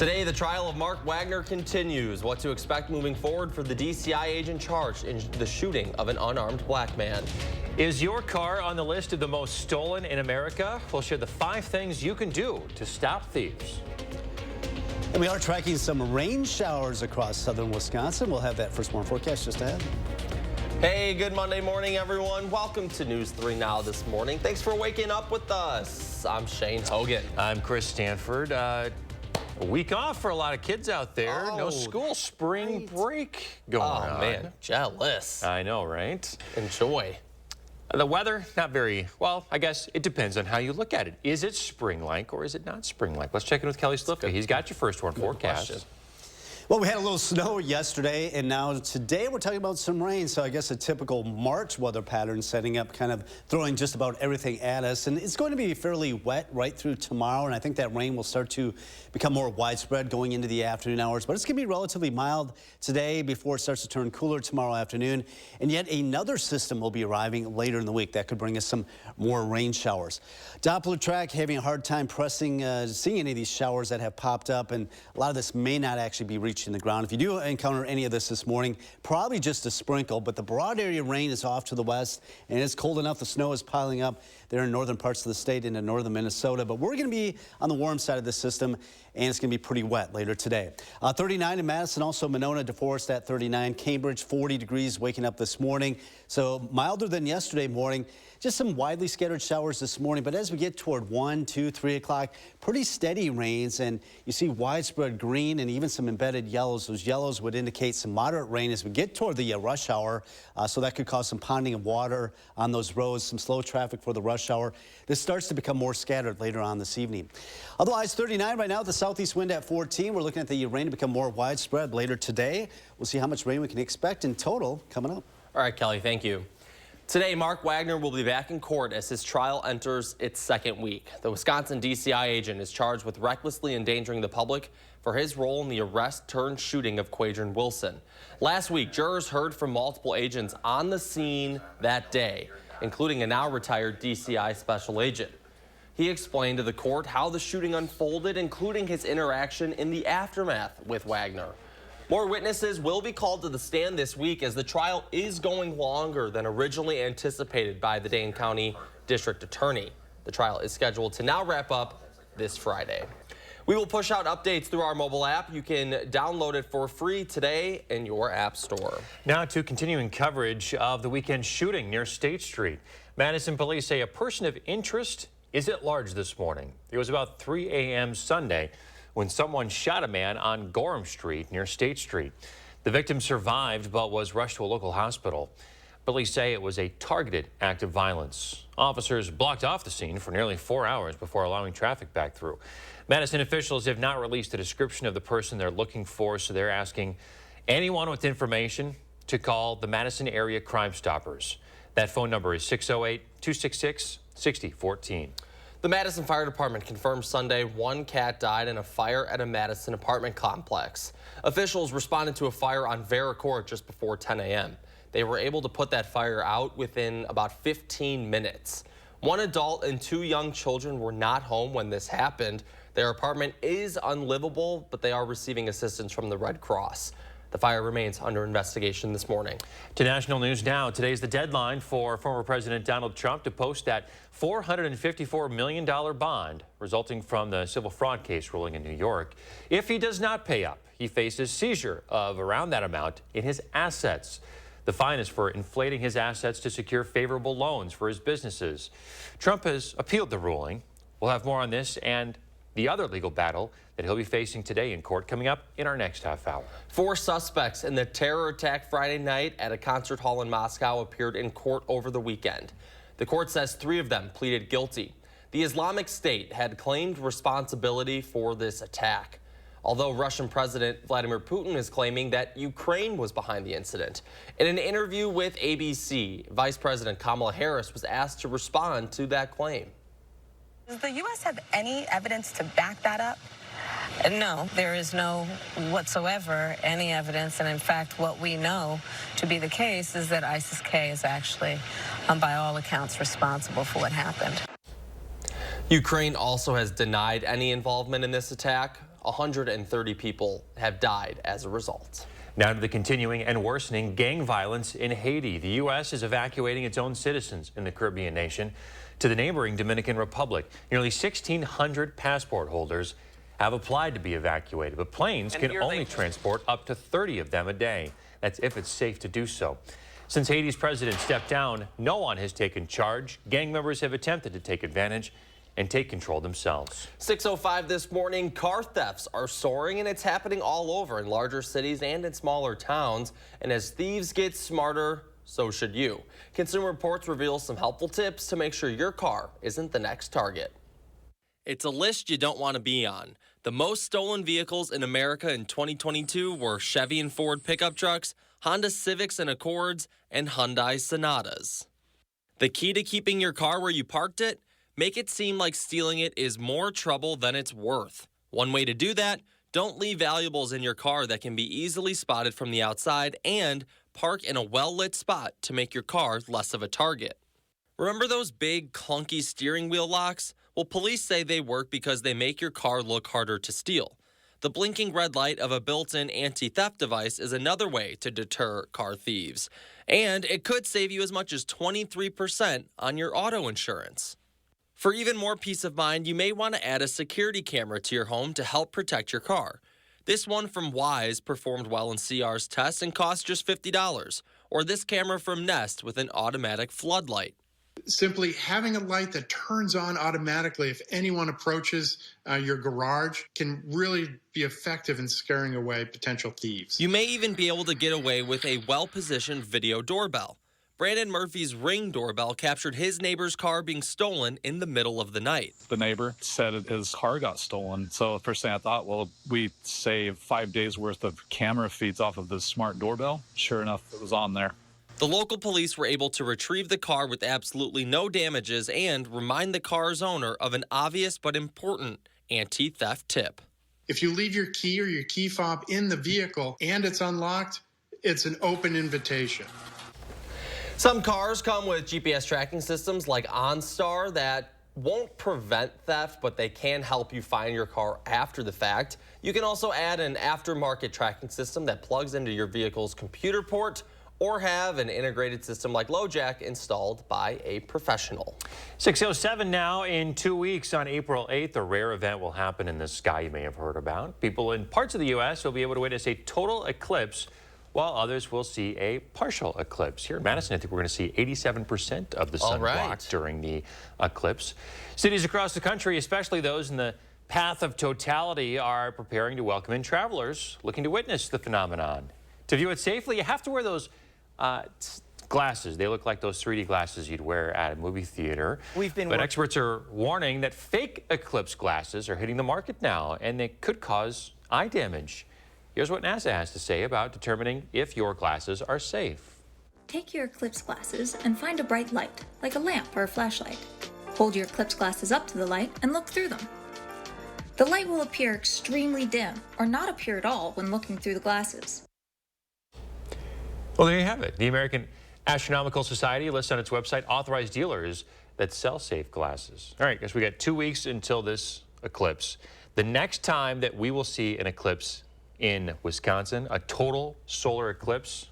Today, the trial of Mark Wagner continues. What to expect moving forward for the DCI agent charged in the shooting of an unarmed black man. Is your car on the list of the most stolen in America? We'll share the 5 things you can do to stop thieves. And we are tracking some rain showers across southern Wisconsin. We'll have that first morning forecast just ahead. Hey, good Monday morning, everyone. Welcome to News 3 Now this morning. Thanks for waking up with us. I'm Shane Hogan. I'm Chris Stanford. A week off for a lot of kids out there. No school, spring break going on. Oh, man, jealous. I know, right? Enjoy. The weather, not very, well, I guess it depends on how you look at it. Is it spring-like or is it not spring-like? Let's check in with Kelly Slifka. He's got your first one forecast. Well, we had a little snow yesterday, and now today we're talking about some rain. So I guess a typical March weather pattern setting up, kind of throwing just about everything at us. And it's going to be fairly wet right through tomorrow, and I think that rain will start to become more widespread going into the afternoon hours. But it's going to be relatively mild today before it starts to turn cooler tomorrow afternoon. And yet another system will be arriving later in the week that could bring us some more rain showers. Doppler track having a hard time seeing any of these showers that have popped up, and a lot of this may not actually be reaching the ground. If you do encounter any of this morning, probably just a sprinkle, but the broad area rain is off to the west, and it's cold enough. The snow is piling up there in northern parts of the state into northern Minnesota, but we're going to be on the warm side of the system, and it's going to be pretty wet later today. 39 in Madison, also Monona, DeForest at 39, Cambridge 40 degrees waking up this morning, so milder than yesterday morning. Just some widely scattered showers this morning, but as we get toward 1, 2, 3 o'clock, pretty steady rains, and you see widespread green and even some embedded yellows. Those yellows would indicate some moderate rain as we get toward the rush hour, so that could cause some ponding of water on those roads, some slow traffic for the rush hour. This starts to become more scattered later on this evening. Otherwise, 39 right now, the southeast wind at 14. We're looking at the rain to become more widespread later today. We'll see how much rain we can expect in total coming up. All right, Kelly, thank you. Today, Mark Wagner will be back in court as his trial enters its second week. The Wisconsin DCI agent is charged with recklessly endangering the public for his role in the arrest-turned-shooting of Quadron Wilson. Last week, jurors heard from multiple agents on the scene that day, including a now-retired DCI special agent. He explained to the court how the shooting unfolded, including his interaction in the aftermath with Wagner. More witnesses will be called to the stand this week as the trial is going longer than originally anticipated by the Dane County District Attorney. The trial is scheduled to now wrap up this Friday. We will push out updates through our mobile app. You can download it for free today in your app store. Now to continuing coverage of the weekend shooting near State Street. Madison police say a person of interest is at large this morning. It was about 3 a.m. Sunday when someone shot a man on Gorham Street near State Street. The victim survived but was rushed to a local hospital. Police say it was a targeted act of violence. Officers blocked off the scene for nearly 4 hours before allowing traffic back through. Madison officials have not released a description of the person they're looking for, so they're asking anyone with information to call the Madison Area Crime Stoppers. That phone number is 608-266-6014. The Madison Fire Department confirmed Sunday one cat died in a fire at a Madison apartment complex. Officials responded to a fire on Vera Court just before 10 a.m. They were able to put that fire out within about 15 minutes. One adult and 2 young children were not home when this happened. Their apartment is unlivable, but they are receiving assistance from the Red Cross. The fire remains under investigation this morning. To national news now. Today's the deadline for former President Donald Trump to post that $454 million bond resulting from the civil fraud case ruling in New York. If he does not pay up, he faces seizure of around that amount in his assets. The fine is for inflating his assets to secure favorable loans for his businesses. Trump has appealed the ruling. We'll have more on this and the other legal battle that he'll be facing today in court coming up in our next half hour. 4 suspects in the terror attack Friday night at a concert hall in Moscow appeared in court over the weekend. The court says 3 of them pleaded guilty. The Islamic State had claimed responsibility for this attack, although Russian President Vladimir Putin is claiming that Ukraine was behind the incident. In an interview with ABC, Vice President Kamala Harris was asked to respond to that claim. Does the U.S. have any evidence to back that up? No, there is no whatsoever any evidence, and in fact what we know to be the case is that ISIS-K is actually, by all accounts, responsible for what happened. Ukraine also has denied any involvement in this attack. 130 people have died as a result. Now to the continuing and worsening gang violence in Haiti. The U.S. is evacuating its own citizens in the Caribbean nation to the neighboring Dominican Republic. Nearly 1,600 passport holders have applied to be evacuated, but planes can only transport up to 30 of them a day. That's if it's safe to do so. Since Haiti's president stepped down, no one has taken charge. Gang members have attempted to take advantage and take control themselves. 6:05 this morning, car thefts are soaring, and it's happening all over in larger cities and in smaller towns. And as thieves get smarter, so should you. Consumer Reports reveals some helpful tips to make sure your car isn't the next target. It's a list you don't want to be on. The most stolen vehicles in America in 2022 were Chevy and Ford pickup trucks, Honda Civics and Accords, and Hyundai Sonatas. The key to keeping your car where you parked it? Make it seem like stealing it is more trouble than it's worth. One way to do that, don't leave valuables in your car that can be easily spotted from the outside, and park in a well-lit spot to make your car less of a target. Remember those big, clunky steering wheel locks? Well, police say they work because they make your car look harder to steal. The blinking red light of a built-in anti-theft device is another way to deter car thieves. And it could save you as much as 23% on your auto insurance. For even more peace of mind, you may want to add a security camera to your home to help protect your car. This one from WISC performed well in CR's test and cost just $50. Or this camera from Nest with an automatic floodlight. Simply having a light that turns on automatically if anyone approaches your garage can really be effective in scaring away potential thieves. You may even be able to get away with a well-positioned video doorbell. Brandon Murphy's Ring doorbell captured his neighbor's car being stolen in the middle of the night. The neighbor said his car got stolen. So the first thing I thought, well, we saved 5 days worth of camera feeds off of the smart doorbell. Sure enough, it was on there. The local police were able to retrieve the car with absolutely no damages and remind the car's owner of an obvious but important anti-theft tip. If you leave your key or your key fob in the vehicle and it's unlocked, it's an open invitation. Some cars come with GPS tracking systems like OnStar that won't prevent theft, but they can help you find your car after the fact. You can also add an aftermarket tracking system that plugs into your vehicle's computer port, or have an integrated system like LoJack installed by a professional. 6:07 now. In 2 weeks on April 8th, a rare event will happen in the sky you may have heard about. People in parts of the U.S. will be able to witness a total eclipse, while others will see a partial eclipse. Here in Madison, I think we're going to see 87% of the sun blocked during the eclipse. Cities across the country, especially those in the path of totality, are preparing to welcome in travelers looking to witness the phenomenon. To view it safely, you have to wear those glasses. They look like those 3D glasses you'd wear at a movie theater. But experts are warning that fake eclipse glasses are hitting the market now, and they could cause eye damage. Here's what NASA has to say about determining if your glasses are safe. Take your eclipse glasses and find a bright light, like a lamp or a flashlight. Hold your eclipse glasses up to the light and look through them. The light will appear extremely dim or not appear at all when looking through the glasses. Well, there you have it. The American Astronomical Society lists on its website authorized dealers that sell safe glasses. All right, guys, we got 2 weeks until this eclipse. The next time that we will see an eclipse in Wisconsin, a total solar eclipse,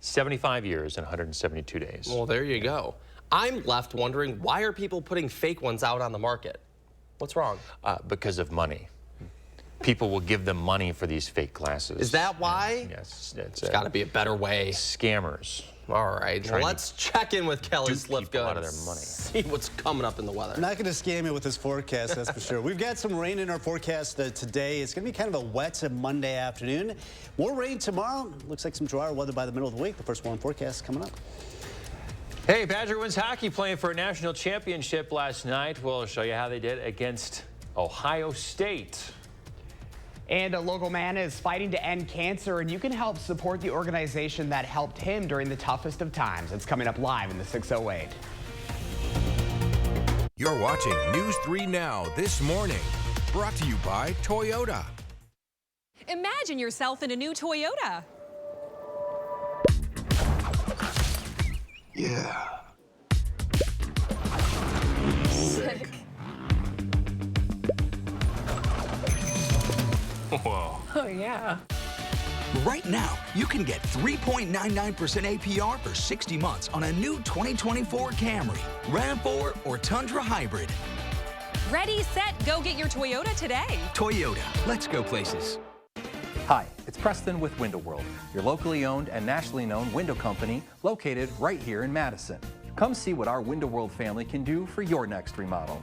75 years and 172 days. Well, there you go. I'm left wondering, why are people putting fake ones out on the market? What's wrong? Because of money. People will give them money for these fake glasses. Is that why? Yes. There's got to be a better way. Scammers. All right, well, let's check in with Kelly Slifka out of their money. See what's coming up in the weather. I'm not going to scam you with this forecast, that's for sure. We've got some rain in our forecast today. It's going to be kind of a wet Monday afternoon. More rain tomorrow. Looks like some drier weather by the middle of the week. The first one forecast coming up. Hey, Badger Winds hockey playing for a national championship last night. We'll show you how they did against Ohio State. And a local man is fighting to end cancer, and you can help support the organization that helped him during the toughest of times. It's coming up live in the 608. You're watching News 3 Now this morning, brought to you by Toyota. Imagine yourself in a new Toyota. Yeah. Sick. Whoa. Oh, yeah. Right now, you can get 3.99% APR for 60 months on a new 2024 Camry, RAV4, or Tundra Hybrid. Ready, set, go get your Toyota today. Toyota, let's go places. Hi, it's Preston with Window World, your locally owned and nationally known window company located right here in Madison. Come see what our Window World family can do for your next remodel.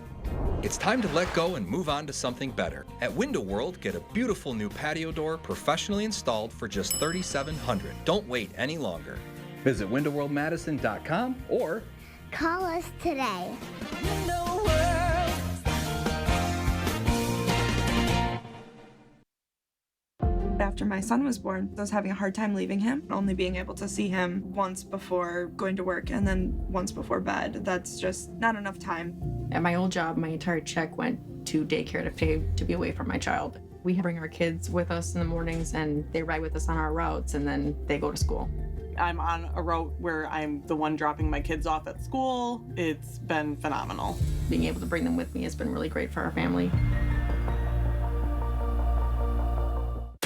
It's time to let go and move on to something better. At Window World, get a beautiful new patio door professionally installed for just $3,700. Don't wait any longer. Visit windowworldmadison.com or call us today. Window World. After my son was born, I was having a hard time leaving him, only being able to see him once before going to work and then once before bed. That's just not enough time. At my old job, my entire check went to daycare to pay to be away from my child. We bring our kids with us in the mornings and they ride with us on our routes and then they go to school. I'm on a route where I'm the one dropping my kids off at school. It's been phenomenal. Being able to bring them with me has been really great for our family.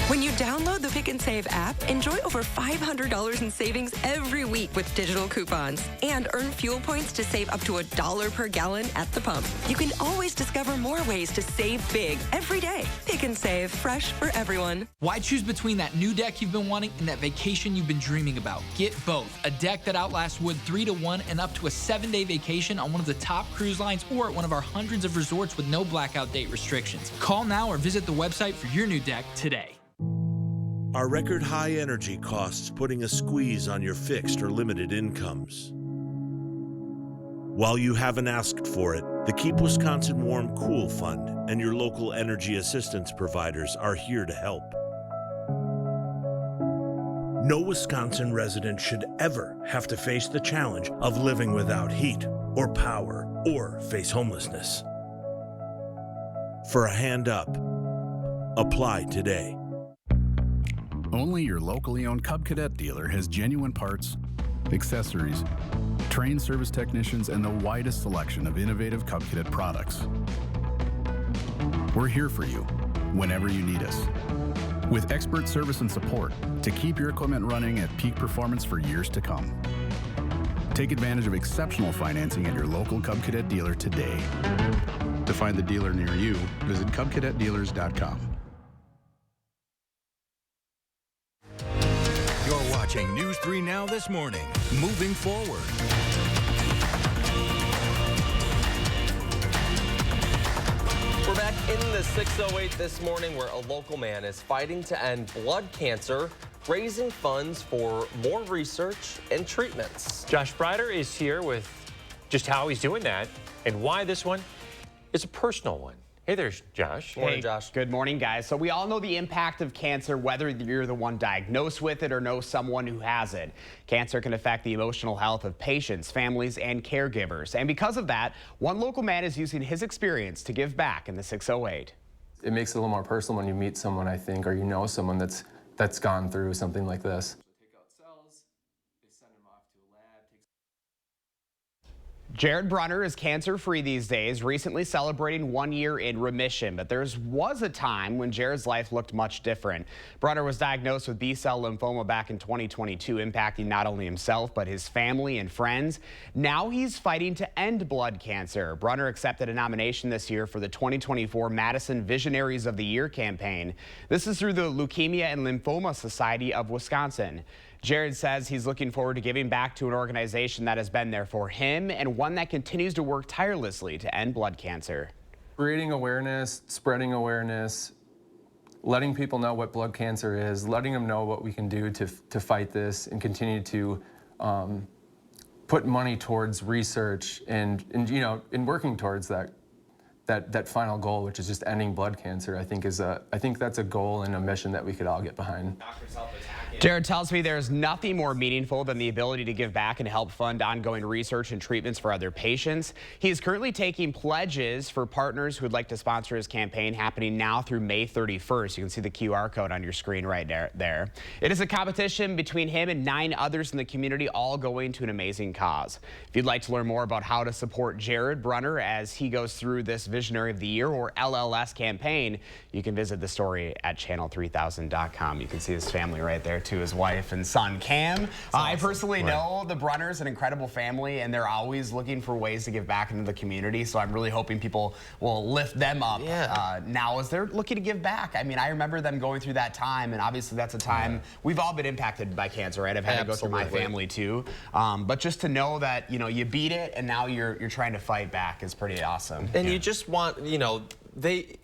When you download the Pick and Save app, enjoy over $500 in savings every week with digital coupons and earn fuel points to save up to $1 per gallon at the pump. You can always discover more ways to save big every day. Pick and Save, fresh for everyone. Why choose between that new deck you've been wanting and that vacation you've been dreaming about? Get both. A deck that outlasts wood 3-to-1 and up to a 7-day vacation on one of the top cruise lines or at one of our hundreds of resorts with no blackout date restrictions. Call now or visit the website for your new deck today. Are record high energy costs putting a squeeze on your fixed or limited incomes? While you haven't asked for it, the Keep Wisconsin Warm Cool Fund and your local energy assistance providers are here to help. No Wisconsin resident should ever have to face the challenge of living without heat or power or face homelessness. For a hand up, apply today. Only your locally owned Cub Cadet dealer has genuine parts, accessories, trained service technicians, and the widest selection of innovative Cub Cadet products. We're here for you whenever you need us, with expert service and support to keep your equipment running at peak performance for years to come. Take advantage of exceptional financing at your local Cub Cadet dealer today. To find the dealer near you, visit cubcadetdealers.com. You're watching News 3 Now this morning. Moving forward. We're back in the 608 this morning where a local man is fighting to end blood cancer, raising funds for more research and treatments. Josh Breider is here with just how he's doing that and why this one is a personal one. Hey there, Josh. Morning, Josh. Good morning, guys. So we all know the impact of cancer, whether you're the one diagnosed with it or know someone who has it. Cancer can affect the emotional health of patients, families, and caregivers. And because of that, one local man is using his experience to give back in the 608. It makes it a little more personal when you meet someone, I think, or you know someone that's gone through something like this. Jared Brunner is cancer-free these days, recently celebrating 1 year in remission. But there was a time when Jared's life looked much different. Brunner was diagnosed with B-cell lymphoma back in 2022, impacting not only himself, but his family and friends. Now he's fighting to end blood cancer. Brunner accepted a nomination this year for the 2024 Madison Visionaries of the Year campaign. This is through the Leukemia and Lymphoma Society of Wisconsin. Jared says he's looking forward to giving back to an organization that has been there for him and one that continues to work tirelessly to end blood cancer. Creating awareness, spreading awareness, letting people know what blood cancer is, letting them know what we can do to fight this and continue to put money towards research and you know, in working towards that final goal, which is just ending blood cancer. I think that's a goal and a mission that we could all get behind. Jared tells me there's nothing more meaningful than the ability to give back and help fund ongoing research and treatments for other patients. He is currently taking pledges for partners who would like to sponsor his campaign, happening now through May 31st. You can see the QR code on your screen right there. It is a competition between him and 9 others in the community, all going to an amazing cause. If you'd like to learn more about how to support Jared Brunner as he goes through this Visionary of the Year or LLS campaign, you can visit the story at channel3000.com. You can see his family right there too, his wife and son Cam. I personally know the Brunners, an incredible family, and they're always looking for ways to give back into the community, so I'm really hoping people will lift them up now as they're looking to give back. I mean, I remember them going through that time, and obviously that's a time we've all been impacted by cancer, right? I've had to go through my family too, but just to know that, you know, you beat it and now you're trying to fight back is pretty awesome. And you just want, you know,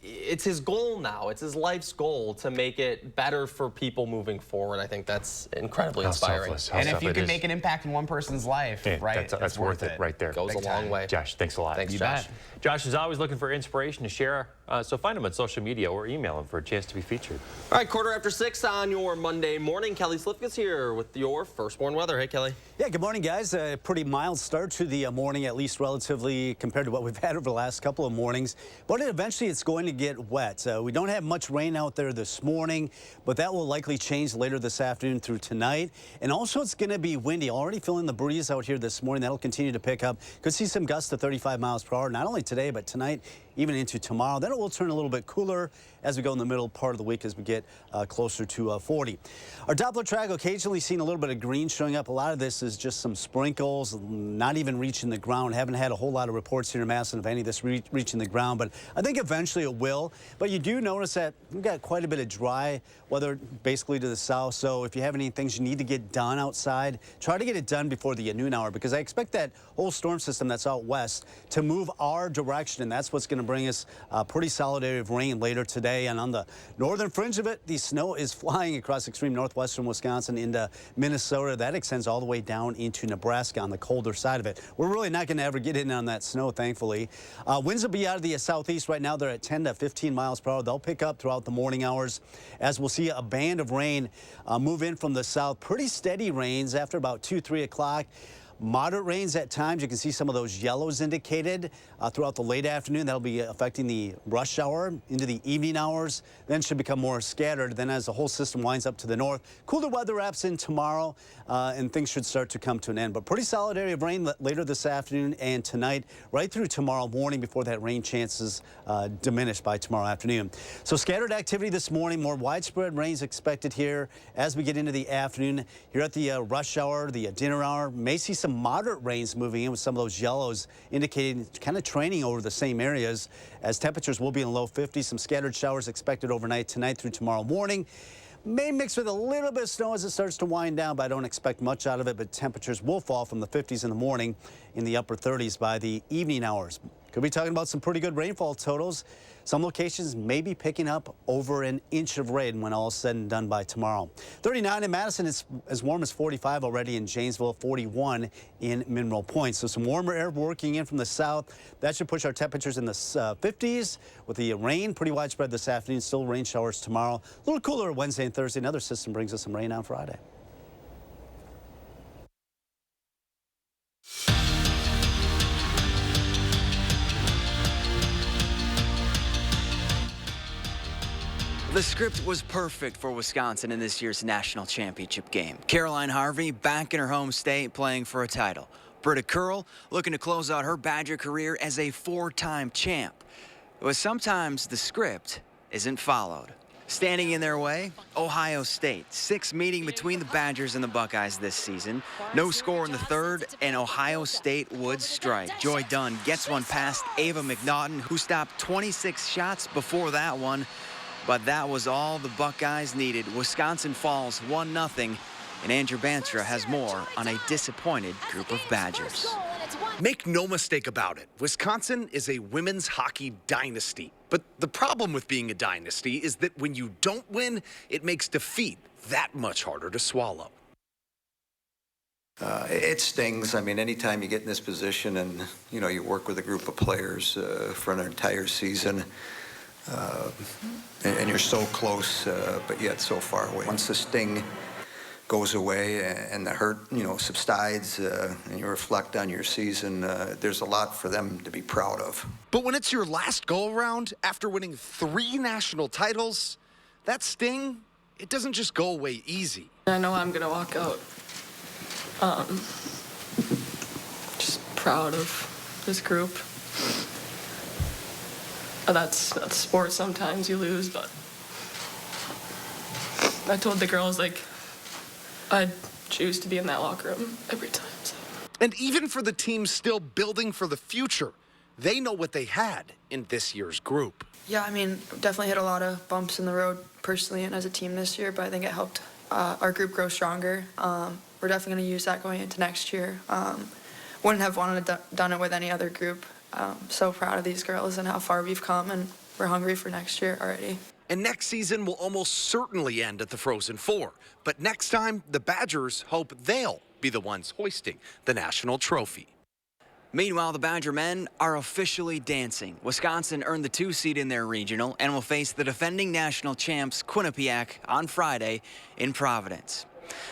it's his goal now. It's his life's goal to make it better for people moving forward. I think that's incredibly inspiring. And if you can make an impact in one person's life, right? That's worth it right there. Goes a long way. Josh, thanks a lot. Thanks, You Josh. bet. Josh is always looking for inspiration to share, so find him on social media or email him for a chance to be featured. All right, 6:15 on your Monday morning. Kelly Slifka's here with your firstborn weather. Hey, Kelly. Yeah, good morning, guys. A pretty mild start to the morning, at least relatively compared to what we've had over the last couple of mornings. But eventually it's going to get wet. We don't have much rain out there this morning, but that will likely change later this afternoon through tonight. And also it's going to be windy. Already feeling the breeze out here this morning. That'll continue to pick up. Could see some gusts to 35 miles per hour, not only today, but tonight, even into tomorrow. Then it will turn a little bit cooler as we go in the middle part of the week as we get closer to 40. Our Doppler track occasionally seeing a little bit of green showing up. A lot of this is just some sprinkles, not even reaching the ground. Haven't had a whole lot of reports here in Madison of any of this reaching the ground, but I think eventually it will. But you do notice that we've got quite a bit of dry weather basically to the south. So if you have any things you need to get done outside, try to get it done before the noon hour, because I expect that whole storm system that's out west to move our direction, and that's what's going to bring us a pretty solid area of rain later today. And on the northern fringe of it, the snow is flying across extreme northwestern Wisconsin into Minnesota. That extends all the way down into Nebraska on the colder side of it. We're really not going to ever get in on that snow, thankfully. Winds will be out of the southeast right now. They're at 10 to 15 miles per hour. They'll pick up throughout the morning hours as we'll see a band of rain move in from the south. Pretty steady rains after about 2, 3 o'clock. Moderate rains at times. You can see some of those yellows indicated throughout the late afternoon. That'll be affecting the rush hour into the evening hours. Then should become more scattered. Then as the whole system winds up to the north, cooler weather wraps in tomorrow, and things should start to come to an end. But pretty solid area of rain later this afternoon and tonight, right through tomorrow morning before that rain chances diminish by tomorrow afternoon. So scattered activity this morning, more widespread rains expected here as we get into the afternoon. Here at the rush hour, the dinner hour, may see some moderate rains moving in with some of those yellows indicating kind of training over the same areas as temperatures will be in the low 50s. Some scattered showers expected overnight tonight through tomorrow morning. May mix with a little bit of snow as it starts to wind down, but I don't expect much out of it. But temperatures will fall from the 50s in the morning in the upper 30s by the evening hours. Could be talking about some pretty good rainfall totals. Some locations may be picking up over an inch of rain when all is said and done by tomorrow. 39 in Madison. It's as warm as 45 already in Janesville, 41 in Mineral Point. So some warmer air working in from the south. That should push our temperatures in the 50s with the rain pretty widespread this afternoon. Still rain showers tomorrow. A little cooler Wednesday and Thursday. Another system brings us some rain on Friday. The script was perfect for Wisconsin in this year's national championship game. Caroline Harvey back in her home state playing for a title. Britta Curl looking to close out her Badger career as a 4-time champ. But sometimes the script isn't followed. Standing in their way, Ohio State. 6 meeting between the Badgers and the Buckeyes this season. No score in the third, and Ohio State would strike. Joy Dunn gets one past Ava McNaughton, who stopped 26 shots before that one. But that was all the Buckeyes needed. Wisconsin falls 1-0, and Andrew Banstra has more on a disappointed group of Badgers. Make no mistake about it, Wisconsin is a women's hockey dynasty. But the problem with being a dynasty is that when you don't win, it makes defeat that much harder to swallow. It stings. I mean, anytime you get in this position and, you know, you work with a group of players for an entire season, and you're so close, but yet so far away. Once the sting goes away and the hurt, subsides, and you reflect on your season, there's a lot for them to be proud of. But when it's your last go-around after winning 3 national titles, that sting, it doesn't just go away easy. I know I'm gonna walk out just proud of this group. That's sports, sometimes you lose, but I told the girls, I'd choose to be in that locker room every time. So. And even for the teams still building for the future, they know what they had in this year's group. Yeah, I mean, definitely hit a lot of bumps in the road personally and as a team this year, but I think it helped our group grow stronger. We're definitely going to use that going into next year. Wouldn't have wanted to done it with any other group. So proud of these girls and how far we've come, and we're hungry for next year already. And next season will almost certainly end at the Frozen Four. But next time, the Badgers hope they'll be the ones hoisting the national trophy. Meanwhile, the Badger men are officially dancing. Wisconsin earned the 2 seed in their regional and will face the defending national champs Quinnipiac on Friday in Providence.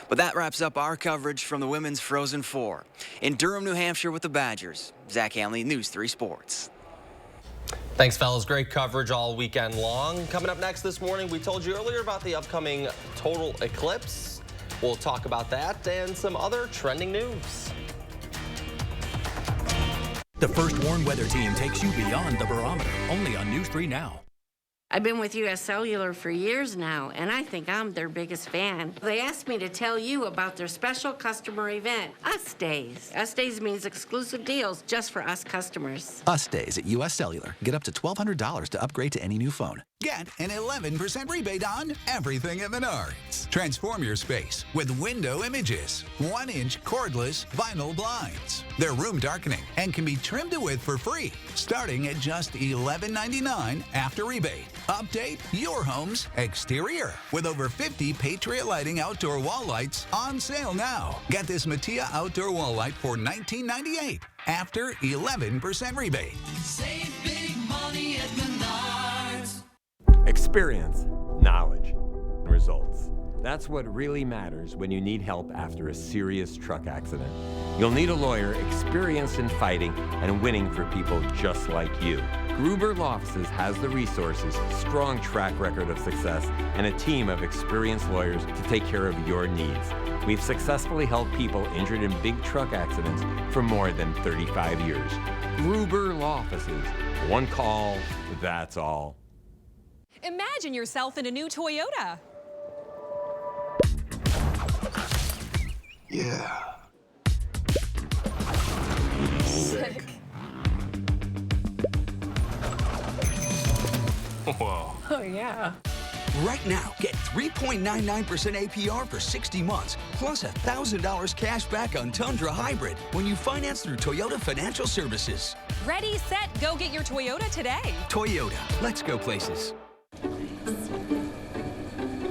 But that wraps up our coverage from the Women's Frozen Four. In Durham, New Hampshire with the Badgers, Zach Hanley, News 3 Sports. Thanks, fellas. Great coverage all weekend long. Coming up next this morning, we told you earlier about the upcoming total eclipse. We'll talk about that and some other trending news. The First Warn Weather Team takes you beyond the barometer, only on News 3 Now. I've been with U.S. Cellular for years now, and I think I'm their biggest fan. They asked me to tell you about their special customer event, Us Days. Us Days means exclusive deals just for us customers. Us Days at U.S. Cellular. Get up to $1,200 to upgrade to any new phone. Get an 11% rebate on everything at Menards. Transform your space with window images. 1-inch cordless vinyl blinds. They're room darkening and can be trimmed to width for free, starting at just $11.99 after rebate. Update your home's exterior with over 50 Patriot Lighting outdoor wall lights on sale now. Get this Mattia outdoor wall light for $19.98 after 11% rebate. Save big money at Menards. Experience, knowledge, and results. That's what really matters when you need help after a serious truck accident. You'll need a lawyer experienced in fighting and winning for people just like you. Gruber Law Offices has the resources, strong track record of success, and a team of experienced lawyers to take care of your needs. We've successfully helped people injured in big truck accidents for more than 35 years. Gruber Law Offices. One call, that's all. Imagine yourself in a new Toyota. Yeah. Sick. Whoa. Oh, yeah. Right now, get 3.99% APR for 60 months, plus $1,000 cash back on Tundra Hybrid when you finance through Toyota Financial Services. Ready, set, go get your Toyota today. Toyota, let's go places.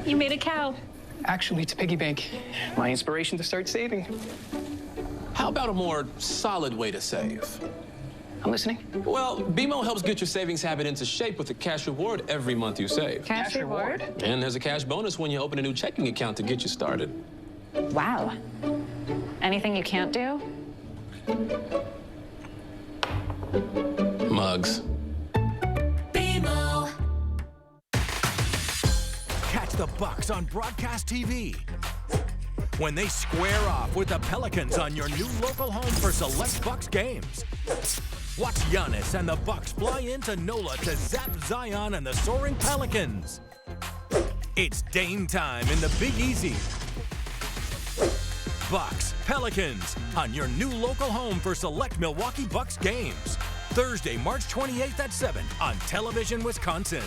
You made a cow. Actually, it's a piggy bank. My inspiration to start saving. How about a more solid way to save? I'm listening. Well, BMO helps get your savings habit into shape with a cash reward every month you save. Cash reward? And there's a cash bonus when you open a new checking account to get you started. Wow. Anything you can't do? Mugs. BMO. Catch the Bucks on broadcast TV when they square off with the Pelicans on your new local home for select Bucks games. Watch Giannis and the Bucks fly into NOLA to zap Zion and the soaring Pelicans. It's Dame time in the Big Easy. Bucks, Pelicans on your new local home for select Milwaukee Bucks games. Thursday, March 28th at 7 on Television Wisconsin.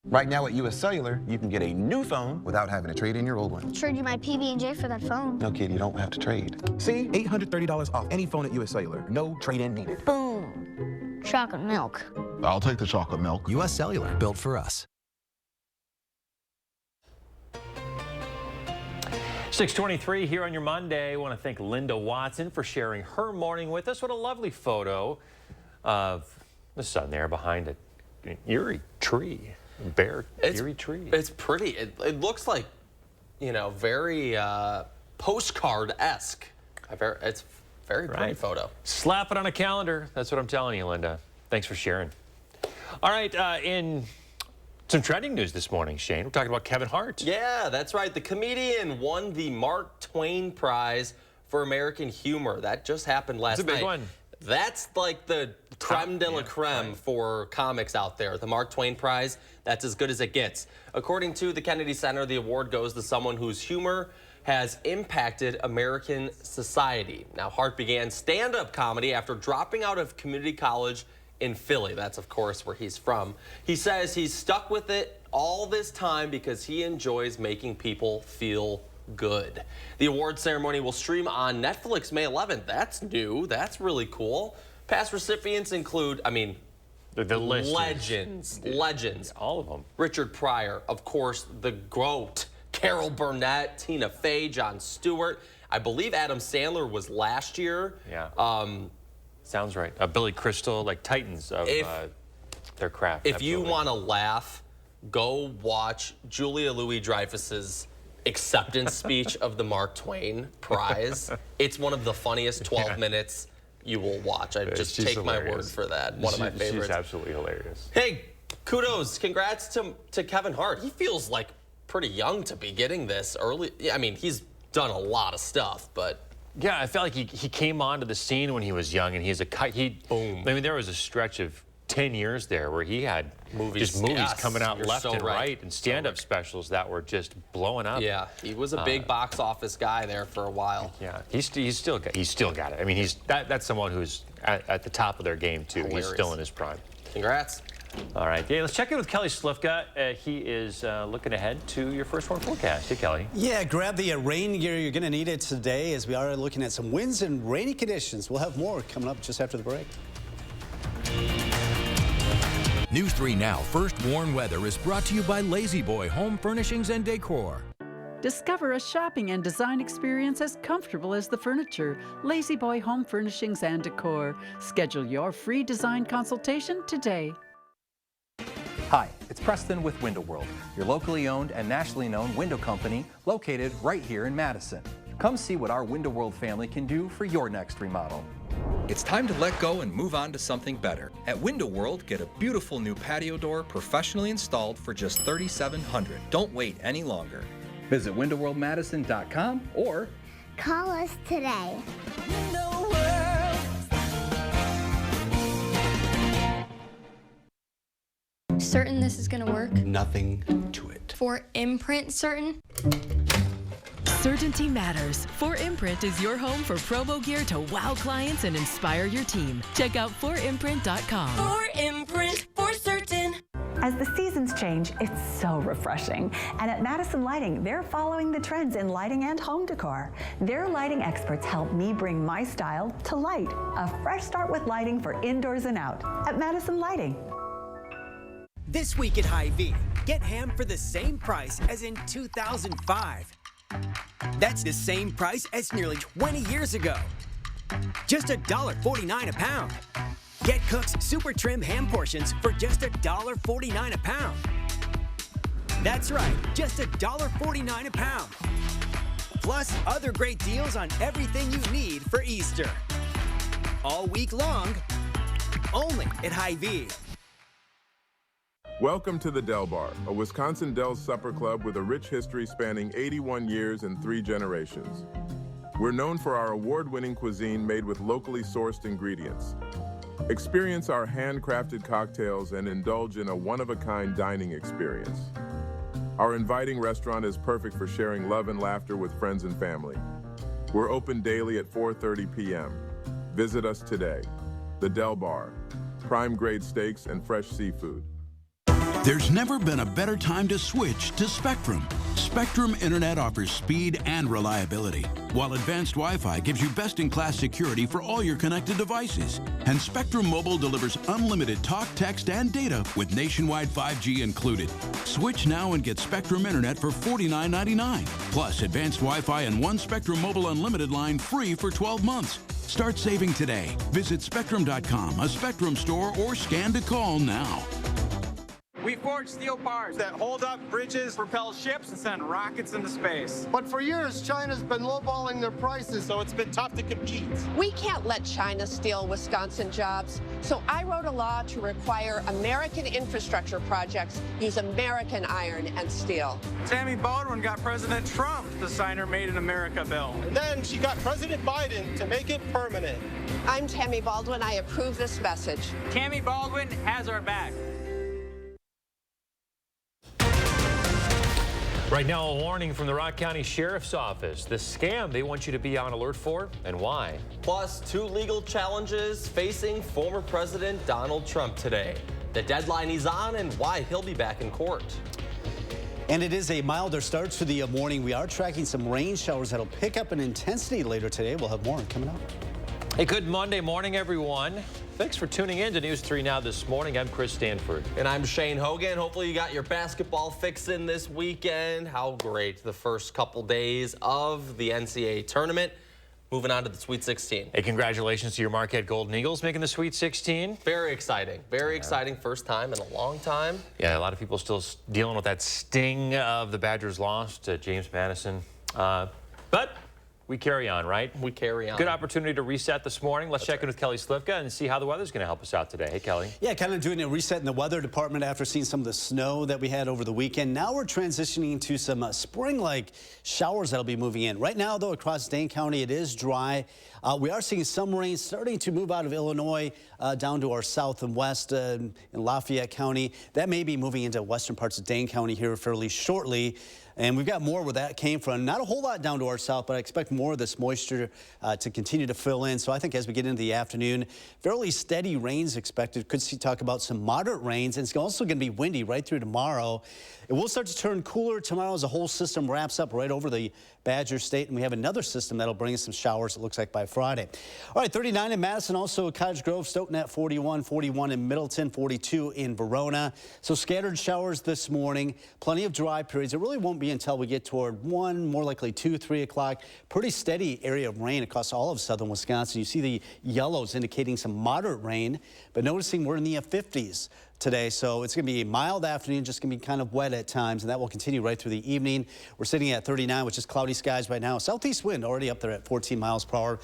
Right now at U.S. Cellular, you can get a new phone without having to trade in your old one. Trade you my PB&J for that phone. No, kid, you don't have to trade. See? $830 off any phone at U.S. Cellular. No trade-in needed. Boom. Chocolate milk. I'll take the chocolate milk. U.S. Cellular, built for us. 6:23 here on your Monday. I want to thank Linda Watson for sharing her morning with us. What a lovely photo of the sun there behind an eerie tree. Eerie tree. It's pretty. It looks like you know, very postcard-esque. It's a very pretty photo. Slap it on a calendar. That's what I'm telling you, Linda. Thanks for sharing. All right, in some trending news this morning, Shane, we're talking about Kevin Hart. Yeah, that's right. The comedian won the Mark Twain Prize for American Humor. That just happened last night. It's a big one. That's like the creme de la creme for comics out there. The Mark Twain Prize, that's as good as it gets. According to the Kennedy Center, the award goes to someone whose humor has impacted American society. Now, Hart began stand-up comedy after dropping out of community college in Philly. That's, of course, where he's from. He says he's stuck with it all this time because he enjoys making people feel good. The award ceremony will stream on Netflix May 11th. That's new. That's really cool. Past recipients include, I mean, the list legends. All of them. Richard Pryor, of course, the GOAT. Carol Burnett, Tina Fey, Jon Stewart. I believe Adam Sandler was last year. Yeah. Sounds right. Billy Crystal, like titans of their craft. If you want to laugh, go watch Julia Louis-Dreyfus's acceptance speech of the Mark Twain Prize. It's one of the funniest 12 minutes you will watch. I just take my word for that. One of my favorites. She's absolutely hilarious. Hey, kudos. Congrats to Kevin Hart. He feels like pretty young to be getting this early. I mean, he's done a lot of stuff, but yeah, I felt like he came onto the scene when he was young, and boom. I mean, there was a stretch of 10 years there where he had movies coming out left and right, and stand-up specials that were just blowing up. Yeah, he was a big box office guy there for a while. Yeah, he's still got it. I mean, that's someone who's at the top of their game too. Hilarious. He's still in his prime. Congrats. All right, yeah, let's check in with Kelly Slifka. He is looking ahead to your first warm forecast. Hey, Kelly. Yeah, grab the rain gear. You're going to need it today as we are looking at some winds and rainy conditions. We'll have more coming up just after the break. News 3 Now First Warn Weather is brought to you by Lazy Boy Home Furnishings and Decor. Discover a shopping and design experience as comfortable as the furniture. Lazy Boy Home Furnishings and Decor. Schedule your free design consultation today. Hi, it's Preston with Window World, your locally owned and nationally known window company located right here in Madison. Come see what our Window World family can do for your next remodel. It's time to let go and move on to something better. At Window World, get a beautiful new patio door professionally installed for just $3,700. Don't wait any longer. Visit windowworldmadison.com or call us today. Certain this is gonna work? Nothing to it. For imprint certain? Certainty matters. 4imprint is your home for promo gear to wow clients and inspire your team. Check out 4imprint.com. 4imprint, for certain. As the seasons change, it's so refreshing. And at Madison Lighting, they're following the trends in lighting and home decor. Their lighting experts help me bring my style to light. A fresh start with lighting for indoors and out at Madison Lighting. This week at Hy-Vee, get ham for the same price as in 2005. That's the same price as nearly 20 years ago. Just $1.49 a pound. Get Cook's Super Trim ham portions for just $1.49 a pound. That's right, just $1.49 a pound. Plus other great deals on everything you need for Easter. All week long, only at Hy-Vee. Welcome to the Del Bar, a Wisconsin Dells supper club with a rich history spanning 81 years and 3 generations. We're known for our award-winning cuisine made with locally sourced ingredients. Experience our handcrafted cocktails and indulge in a one-of-a-kind dining experience. Our inviting restaurant is perfect for sharing love and laughter with friends and family. We're open daily at 4:30 p.m. Visit us today. The Del Bar, prime-grade steaks and fresh seafood. There's never been a better time to switch to Spectrum. Spectrum Internet offers speed and reliability, while advanced Wi-Fi gives you best-in-class security for all your connected devices. And Spectrum Mobile delivers unlimited talk, text, and data with nationwide 5G included. Switch now and get Spectrum Internet for $49.99, plus advanced Wi-Fi and one Spectrum Mobile Unlimited line free for 12 months. Start saving today. Visit Spectrum.com, a Spectrum store, or scan to call now. We forge steel bars that hold up bridges, propel ships, and send rockets into space. But for years, China's been lowballing their prices, so it's been tough to compete. We can't let China steal Wisconsin jobs, so I wrote a law to require American infrastructure projects use American iron and steel. Tammy Baldwin got President Trump to sign her Made in America bill. And then she got President Biden to make it permanent. I'm Tammy Baldwin. I approve this message. Tammy Baldwin has our back. Right now, a warning from the Rock County Sheriff's Office. The scam they want you to be on alert for and why. Plus, 2 legal challenges facing former President Donald Trump today. The deadline he's on and why he'll be back in court. And it is a milder start to the morning. We are tracking some rain showers that'll pick up in intensity later today. We'll have more coming up. Hey, good Monday morning, everyone. Thanks for tuning in to News 3 Now this morning. I'm Chris Stanford. And I'm Shane Hogan. Hopefully you got your basketball fix in this weekend. How great the first couple days of the NCAA tournament. Moving on to the Sweet 16. Hey, congratulations to your Marquette Golden Eagles making the Sweet 16. Very exciting. Very exciting. First time in a long time. Yeah, a lot of people still dealing with that sting of the Badgers' loss to James Madison. But we carry on, right? We carry on. Good opportunity to reset this morning. Let's check in with Kelly Slivka and see how the weather's going to help us out today. Hey, Kelly. Yeah, kind of doing a reset in the weather department after seeing some of the snow that we had over the weekend. Now we're transitioning to some spring-like showers that'll be moving in. Right now, though, across Dane County, it is dry. We are seeing some rain starting to move out of Illinois down to our south and west in Lafayette County. That may be moving into western parts of Dane County here fairly shortly. And we've got more where that came from. Not a whole lot down to our south, but I expect more of this moisture to continue to fill in. So I think as we get into the afternoon, fairly steady rains expected. Could talk about some moderate rains. And it's also going to be windy right through tomorrow. It will start to turn cooler tomorrow as the whole system wraps up right over the Badger State. And we have another system that'll bring us some showers, it looks like, by Friday. All right, 39 in Madison, also Cottage Grove, Stoughton at 41, 41 in Middleton, 42 in Verona. So scattered showers this morning, plenty of dry periods. It really won't be until we get toward 1, more likely 2, 3 o'clock. Pretty steady area of rain across all of southern Wisconsin. You see the yellows indicating some moderate rain, but noticing we're in the 50s today, so it's going to be a mild afternoon, just going to be kind of wet at times, and that will continue right through the evening. We're sitting at 39, which is cloudy skies right now. Southeast wind already up there at 14 miles per hour.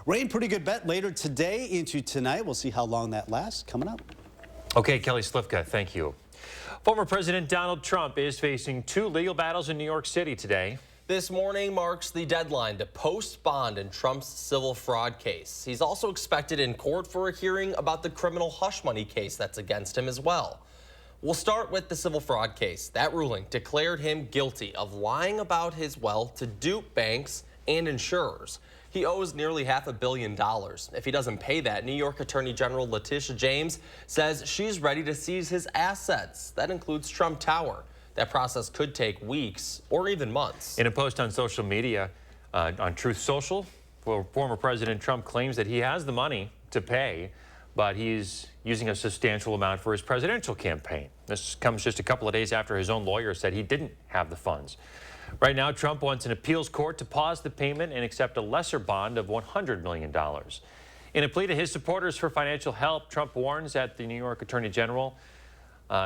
Rain, pretty good bet later today into tonight. We'll see how long that lasts coming up. Okay, Kelly Slivka, thank you. Former President Donald Trump is facing 2 legal battles in New York City today. This morning marks the deadline to post bond in Trump's civil fraud case. He's also expected in court for a hearing about the criminal hush money case that's against him as well. We'll start with the civil fraud case. That ruling declared him guilty of lying about his wealth to dupe banks and insurers. He owes nearly $500 million. If he doesn't pay that, New York Attorney General Letitia James says she's ready to seize his assets. That includes Trump Tower. That process could take weeks or even months. In a post on social media, on Truth Social, former President Trump claims that he has the money to pay, but he's using a substantial amount for his presidential campaign. This comes just a couple of days after his own lawyer said he didn't have the funds. Right now, Trump wants an appeals court to pause the payment and accept a lesser bond of $100 million. In a plea to his supporters for financial help, Trump warns that the New York Attorney General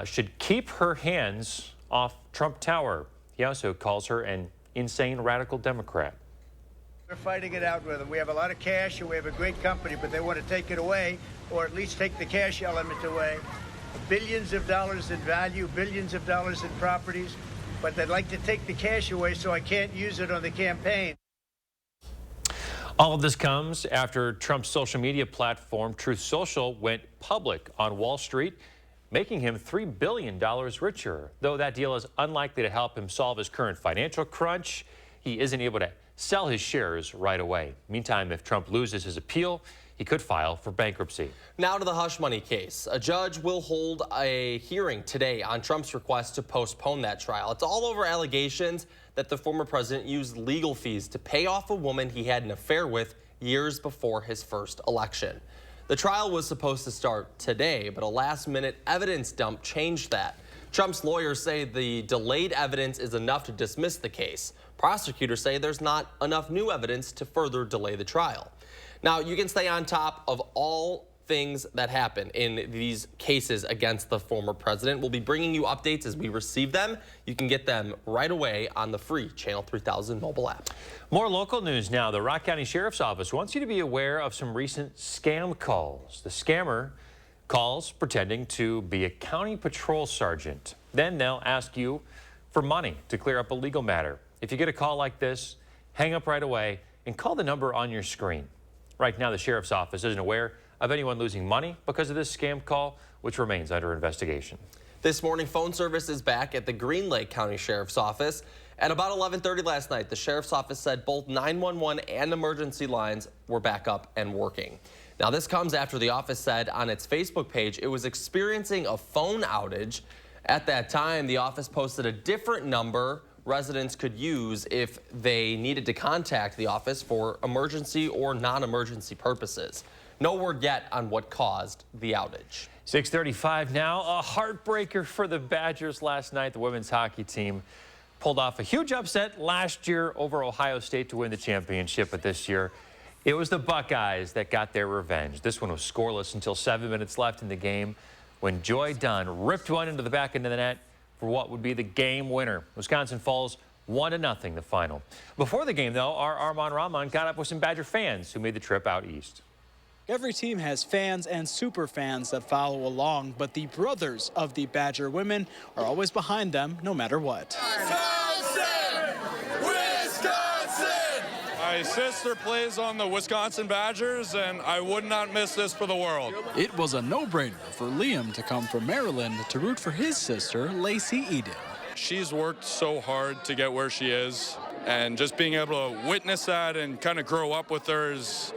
should keep her hands off Trump Tower. He also calls her an insane radical Democrat. We're fighting it out with them. We have a lot of cash and we have a great company, but they want to take it away, or at least take the cash element away. Billions of dollars in value, billions of dollars in properties, but they'd like to take the cash away so I can't use it on the campaign. All of this comes after Trump's social media platform, Truth Social, went public on Wall Street, making him $3 billion richer. Though that deal is unlikely to help him solve his current financial crunch, he isn't able to sell his shares right away. Meantime, if Trump loses his appeal, he could file for bankruptcy. Now to the hush money case. A judge will hold a hearing today on Trump's request to postpone that trial. It's all over allegations that the former president used legal fees to pay off a woman he had an affair with years before his first election. The trial was supposed to start today, but a last-minute evidence dump changed that. Trump's lawyers say the delayed evidence is enough to dismiss the case. Prosecutors say there's not enough new evidence to further delay the trial. Now, you can stay on top of all things that happen in these cases against the former president. We'll be bringing you updates as we receive them. You can get them right away on the free Channel 3000 mobile app. More local news now. The Rock County Sheriff's Office wants you to be aware of some recent scam calls. The scammer calls pretending to be a county patrol sergeant. Then they'll ask you for money to clear up a legal matter. If you get a call like this, hang up right away and call the number on your screen. Right now, the Sheriff's Office isn't aware of anyone losing money because of this scam call, which remains under investigation. This morning, phone service is back at the Green Lake County Sheriff's Office. At about 11:30 last night, the Sheriff's Office said both 911 and emergency lines were back up and working. Now, this comes after the office said on its Facebook page it was experiencing a phone outage. At that time, the office posted a different number residents could use if they needed to contact the office for emergency or non-emergency purposes. No word yet on what caused the outage. 6:35 now. A heartbreaker for the Badgers last night. The women's hockey team pulled off a huge upset last year over Ohio State to win the championship, but this year it was the Buckeyes that got their revenge. This one was scoreless until 7 minutes left in the game when Joy Dunn ripped one into the back end of the net for what would be the game winner. Wisconsin falls 1-0 the final. Before the game, though, our Armand Rahman got up with some Badger fans who made the trip out east. Every team has fans and super fans that follow along, but the brothers of the Badger women are always behind them no matter what. My sister plays on the Wisconsin Badgers, and I would not miss this for the world. It was a no-brainer for Liam to come from Maryland to root for his sister, Lacey Eden. She's worked so hard to get where she is, and just being able to witness that and kind of grow up with her has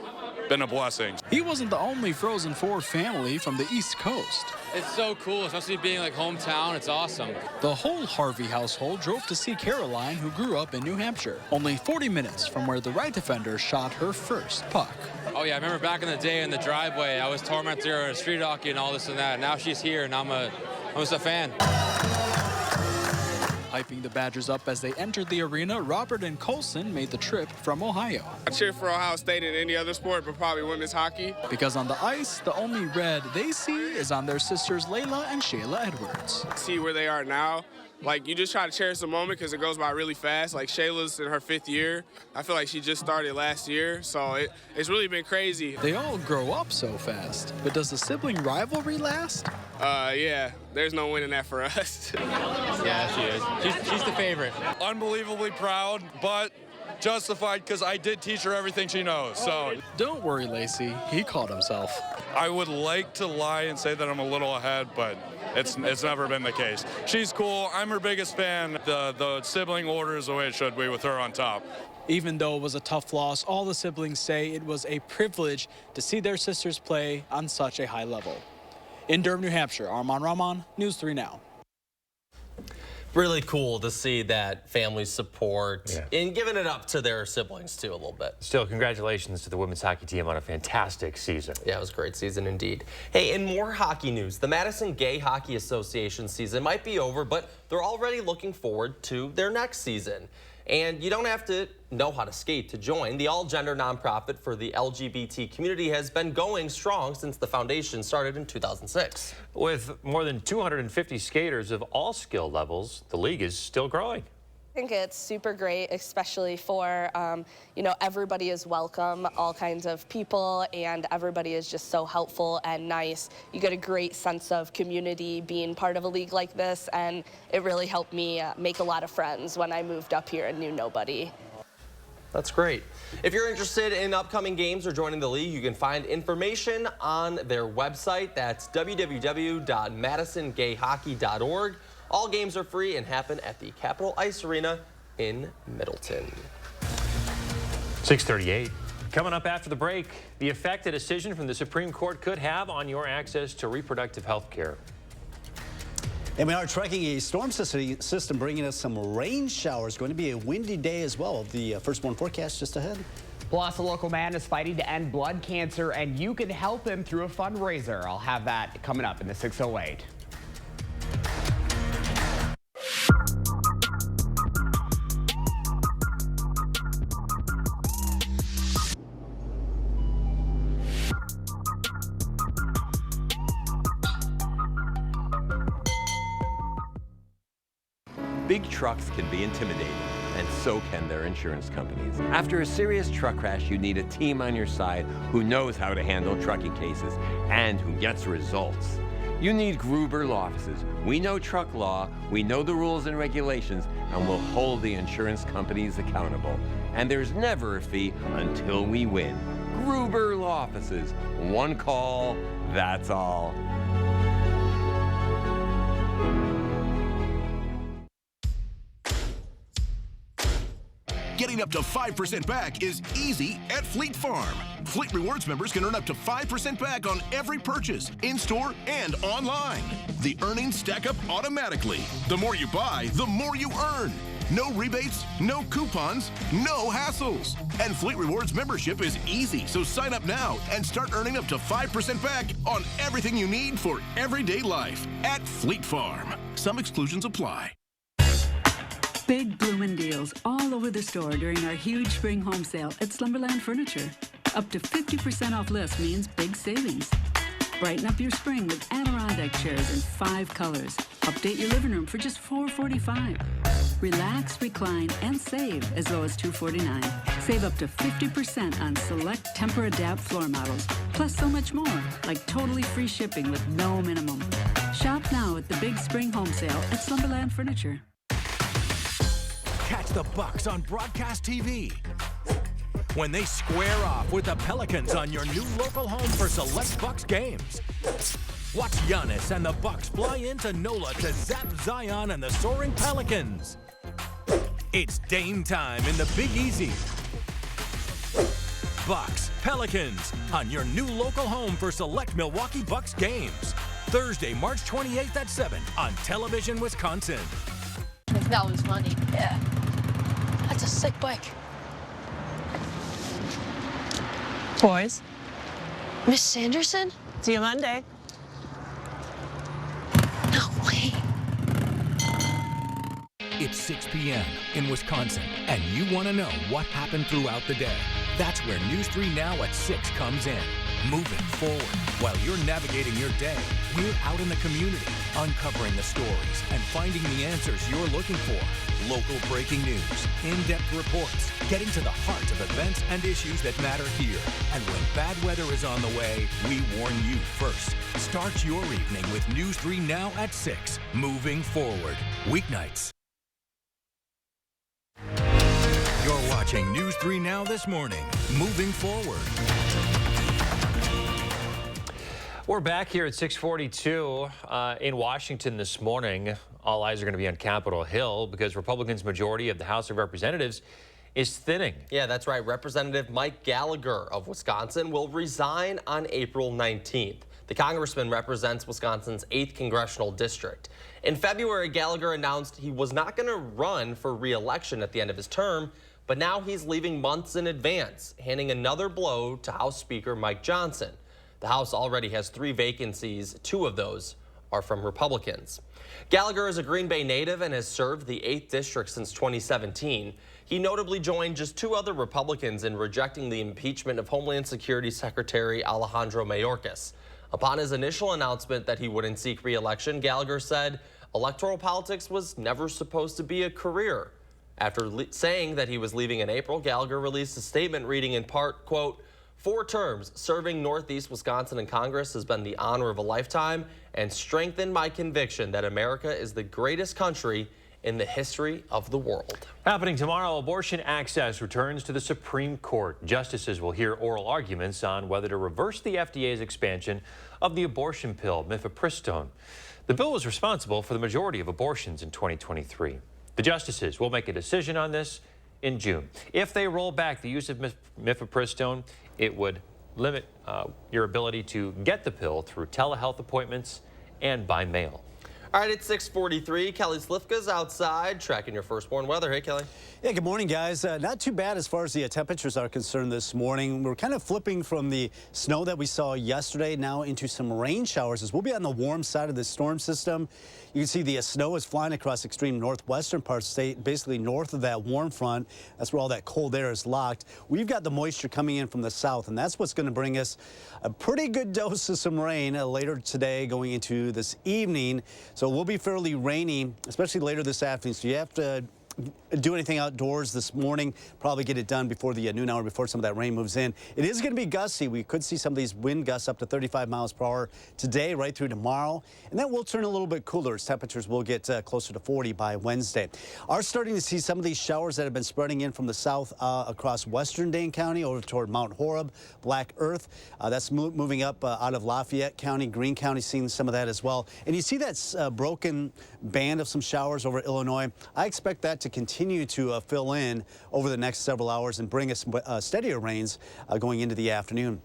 been a blessing. He wasn't the only Frozen Four family from the East Coast. It's so cool, especially being like hometown. It's awesome. The whole Harvey household drove to see Caroline, who grew up in New Hampshire, only 40 minutes from where the right defender shot her first puck. Oh yeah, I remember back in the day in the driveway, I was tormenting her, street hockey and all this and that. Now she's here and I'm just a fan. Hyping the Badgers up as they entered the arena, Robert and Colson made the trip from Ohio. I cheer for Ohio State in any other sport, but probably women's hockey. Because on the ice, the only red they see is on their sisters Layla and Shayla Edwards. See where they are now. Like, you just try to cherish the moment because it goes by really fast. Like, Shayla's in her 5th year. I feel like she just started last year, so it's really been crazy. They all grow up so fast, but does the sibling rivalry last? Yeah, there's no winning that for us. Yeah, she is. She's the favorite. Unbelievably proud, but justified because I did teach her everything she knows. So don't worry, Lacey. He called himself. I would like to lie and say that I'm a little ahead, but it's never been the case. She's cool. I'm her biggest fan. The sibling order is the way it should be with her on top. Even though it was a tough loss, all the siblings say it was a privilege to see their sisters play on such a high level. In Durham, New Hampshire, Armand Rahman, News 3 Now. Really cool to see that family support and giving it up to their siblings, too, a little bit. Still, congratulations to the women's hockey team on a fantastic season. Yeah, it was a great season indeed. Hey, in more hockey news, the Madison Gay Hockey Association season might be over, but they're already looking forward to their next season. And you don't have to know how to skate to join. The all-gender nonprofit for the LGBT community has been going strong since the foundation started in 2006. With more than 250 skaters of all skill levels, the league is still growing. I think it's super great, especially for, everybody is welcome, all kinds of people, and everybody is just so helpful and nice. You get a great sense of community being part of a league like this, and it really helped me make a lot of friends when I moved up here and knew nobody. That's great. If you're interested in upcoming games or joining the league, you can find information on their website. That's www.madisongayhockey.org. All games are free and happen at the Capitol Ice Arena in Middleton. 6:38. Coming up after the break, the effect a decision from the Supreme Court could have on your access to reproductive health care. And we are tracking a storm system bringing us some rain showers. Going to be a windy day as well. The first one forecast just ahead. Plus, a local man is fighting to end blood cancer, and you can help him through a fundraiser. I'll have that coming up in the 608. Big trucks can be intimidating, and so can their insurance companies. After a serious truck crash, you need a team on your side who knows how to handle trucking cases and who gets results. You need Gruber Law Offices. We know truck law, we know the rules and regulations, and we'll hold the insurance companies accountable. And there's never a fee until we win. Gruber Law Offices. One call, that's all. Getting up to 5% back is easy at Fleet Farm. Fleet Rewards members can earn up to 5% back on every purchase, in-store and online. The earnings stack up automatically. The more you buy, the more you earn. No rebates, no coupons, no hassles. And Fleet Rewards membership is easy, so sign up now and start earning up to 5% back on everything you need for everyday life at Fleet Farm. Some exclusions apply. Big bloomin' deals all over the store during our huge spring home sale at Slumberland Furniture. Up to 50% off list means big savings. Brighten up your spring with Adirondack chairs in 5 colors. Update your living room for just $445. Relax, recline, and save as low as $249. Save up to 50% on select Temper-Adapt floor models, plus so much more, like totally free shipping with no minimum. Shop now at the big spring home sale at Slumberland Furniture. Catch the Bucks on broadcast TV when they square off with the Pelicans on your new local home for select Bucks games. Watch Giannis and the Bucks fly into NOLA to zap Zion and the soaring Pelicans. It's Dame time in the Big Easy. Bucks, Pelicans on your new local home for select Milwaukee Bucks games. Thursday, March 28th at 7 on Television Wisconsin. That was money. Yeah. That's a sick bike. Boys, Miss Sanderson? see you Monday. No way. It's 6 p.m. in Wisconsin, and you want to know what happened throughout the day. That's where News 3 Now at 6 comes in. Moving forward, while you're navigating your day, we're out in the community, uncovering the stories and finding the answers you're looking for. Local breaking news, in-depth reports, getting to the heart of events and issues that matter here. And when bad weather is on the way, we warn you first. Start your evening with News 3 Now at 6. Moving forward. Weeknights. You're watching News 3 Now this morning. Moving forward. We're back here at 6:42 in Washington this morning. All eyes are going to be on Capitol Hill because Republicans' majority of the House of Representatives is thinning. Yeah, that's right. Representative Mike Gallagher of Wisconsin will resign on April 19th. The congressman represents Wisconsin's 8th congressional district. In February, Gallagher announced he was not going to run for re-election at the end of his term, but now he's leaving months in advance, handing another blow to House Speaker Mike Johnson. The House already has 3 vacancies. 2 of those are from Republicans. Gallagher is a Green Bay native and has served the 8th district since 2017. He notably joined just 2 other Republicans in rejecting the impeachment of Homeland Security Secretary Alejandro Mayorkas. Upon his initial announcement that he wouldn't seek re-election, Gallagher said electoral politics was never supposed to be a career. After saying that he was leaving in April, Gallagher released a statement reading in part, quote, "4 terms serving Northeast Wisconsin in Congress has been the honor of a lifetime and strengthened my conviction that America is the greatest country in the history of the world." Happening tomorrow, abortion access returns to the Supreme Court. Justices will hear oral arguments on whether to reverse the FDA's expansion of the abortion pill, mifepristone. The bill was responsible for the majority of abortions in 2023. The justices will make a decision on this in June. If they roll back the use of mifepristone, it would limit your ability to get the pill through telehealth appointments and by mail. All right, it's 6:43. Kelly Slifka's outside tracking your firstborn weather. Hey, Kelly. Yeah, good morning, guys. Not too bad as far as the temperatures are concerned this morning. We're kind of flipping from the snow that we saw yesterday now into some rain showers as we'll be on the warm side of the storm system. You can see the snow is flying across extreme northwestern parts of the state, basically north of that warm front. That's where all that cold air is locked. We've got the moisture coming in from the south, and that's what's going to bring us a pretty good dose of some rain later today going into this evening. So So it will be fairly rainy, especially later this afternoon. So you have to do anything outdoors this morning, probably get it done before the noon hour, before some of that rain moves in. It is going to be gusty. We could see some of these wind gusts up to 35 miles per hour today, right through tomorrow. And then we'll turn a little bit cooler as temperatures will get closer to 40 by Wednesday. Are starting to see some of these showers that have been spreading in from the south across western Dane County over toward Mount Horeb, Black Earth. That's moving up out of Lafayette County, Greene County, seeing some of that as well. And you see that broken band of some showers over Illinois. I expect that to continue to fill in over the next several hours and bring us steadier rains going into the afternoon.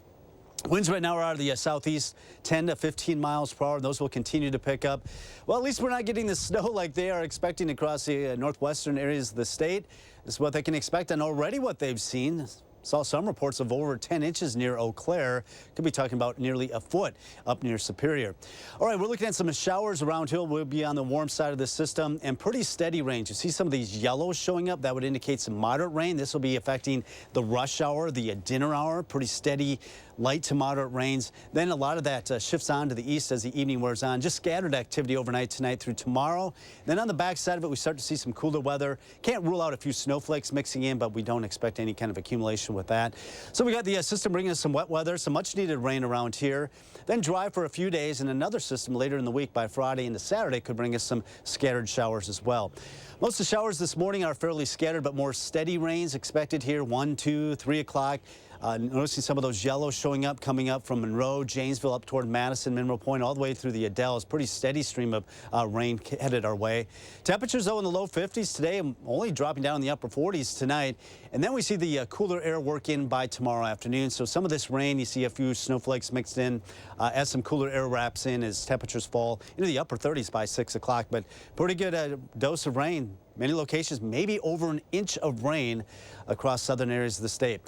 Winds right now are out of the southeast, 10 to 15 miles per hour. Those will continue to pick up. Well, at least we're not getting the snow like they are expecting across the northwestern areas of the state. This is what they can expect and already what they've seen. Saw some reports of over 10 inches near Eau Claire. Could be talking about nearly a foot up near Superior. All right, we're looking at some showers around here. We'll be on the warm side of the system and pretty steady rains. You see some of these yellows showing up. That would indicate some moderate rain. This will be affecting the rush hour, the dinner hour. Pretty steady, light to moderate rains. Then a lot of that shifts on to the east as the evening wears on. Just scattered activity overnight tonight through tomorrow. Then on the back side of it, we start to see some cooler weather. Can't rule out a few snowflakes mixing in, but we don't expect any kind of accumulation with that. So we got the system bringing us some wet weather, some much needed rain around here. Then dry for a few days, and another system later in the week by Friday into Saturday could bring us some scattered showers as well. Most of the showers this morning are fairly scattered, but more steady rains expected here 1, 2, 3 o'clock. Noticing some of those yellows showing up, coming up from Monroe, Janesville, up toward Madison, Monroe Point, all the way through the Adels. Pretty steady stream of rain headed our way. Temperatures, though, in the low 50s today, only dropping down in the upper 40s tonight. And then we see the cooler air work in by tomorrow afternoon. So some of this rain, you see a few snowflakes mixed in as some cooler air wraps in as temperatures fall into the upper 30s by 6 o'clock. But pretty good dose of rain. Many locations, maybe over an inch of rain across southern areas of the state.